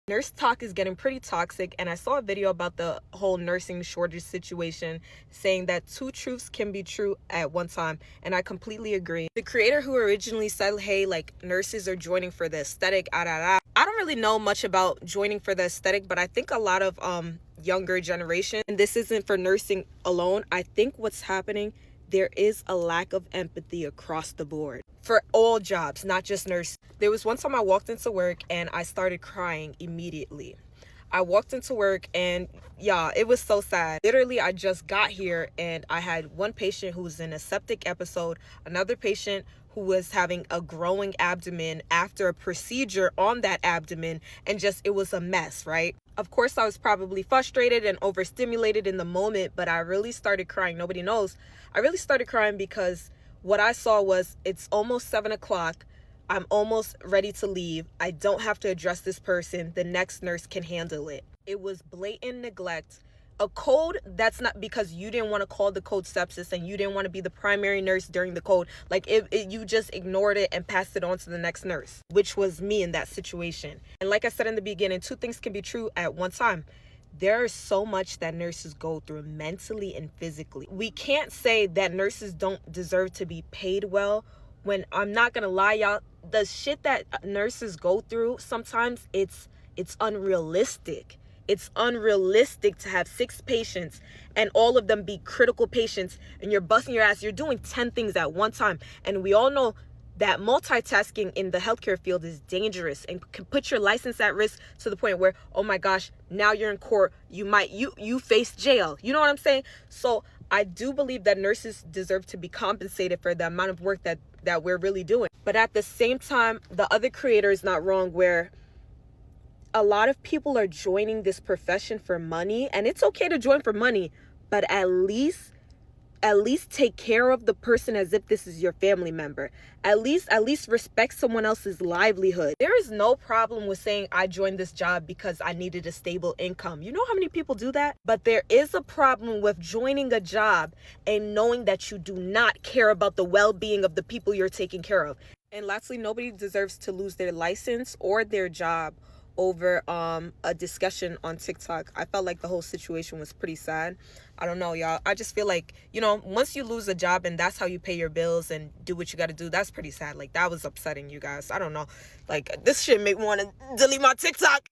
Nurse talk is getting pretty toxic, and I saw a video about the whole nursing shortage situation saying that two truths can be true at one time, and I completely agree. The creator who originally said, hey, like, nurses are joining for the aesthetic, I don't really know much about joining for the aesthetic, but I think a lot of younger generation, and this isn't for nursing alone, I think what's happening, there is a lack of empathy across the board for all jobs, not just nurse. There was one time I walked into work and I started crying immediately. I walked into work and yeah, it was so sad. Literally, I just got here and I had one patient who was in a septic episode, another patient who was having a growing abdomen after a procedure on that abdomen, and just, it was a mess, right? Of course, I was probably frustrated and overstimulated in the moment, but I really started crying. Nobody knows. I really started crying because what I saw was, it's almost 7 o'clock. I'm almost ready to leave. I don't have to address this person. The next nurse can handle it. It was blatant neglect. A code that's not because you didn't want to call the code sepsis and you didn't want to be the primary nurse during the code. Like, you just ignored it and passed it on to the next nurse, which was me in that situation. And like I said in the beginning, two things can be true at one time. There is so much that nurses go through mentally and physically. We can't say that nurses don't deserve to be paid well, when I'm not gonna lie, y'all, the shit that nurses go through, sometimes it's unrealistic. It's unrealistic to have 6 patients and all of them be critical patients, and you're busting your ass. You're doing 10 things at one time. And we all know that multitasking in the healthcare field is dangerous and can put your license at risk to the point where, oh my gosh, now you're in court. You face jail. You know what I'm saying? So I do believe that nurses deserve to be compensated for the amount of work that we're really doing. But at the same time, the other creator is not wrong, where a lot of people are joining this profession for money, and it's okay to join for money, but at least take care of the person as if this is your family member. At least respect someone else's livelihood. There is no problem with saying I joined this job because I needed a stable income. You know how many people do that? But there is a problem with joining a job and knowing that you do not care about the well-being of the people you're taking care of. And lastly, nobody deserves to lose their license or their job over a discussion on TikTok. I felt like the whole situation was pretty sad. I don't know, y'all. I just feel like, once you lose a job and that's how you pay your bills and do what you got to do, that's pretty sad. Like, that was upsetting, you guys. I don't know. Like, this shit make me want to delete my TikTok.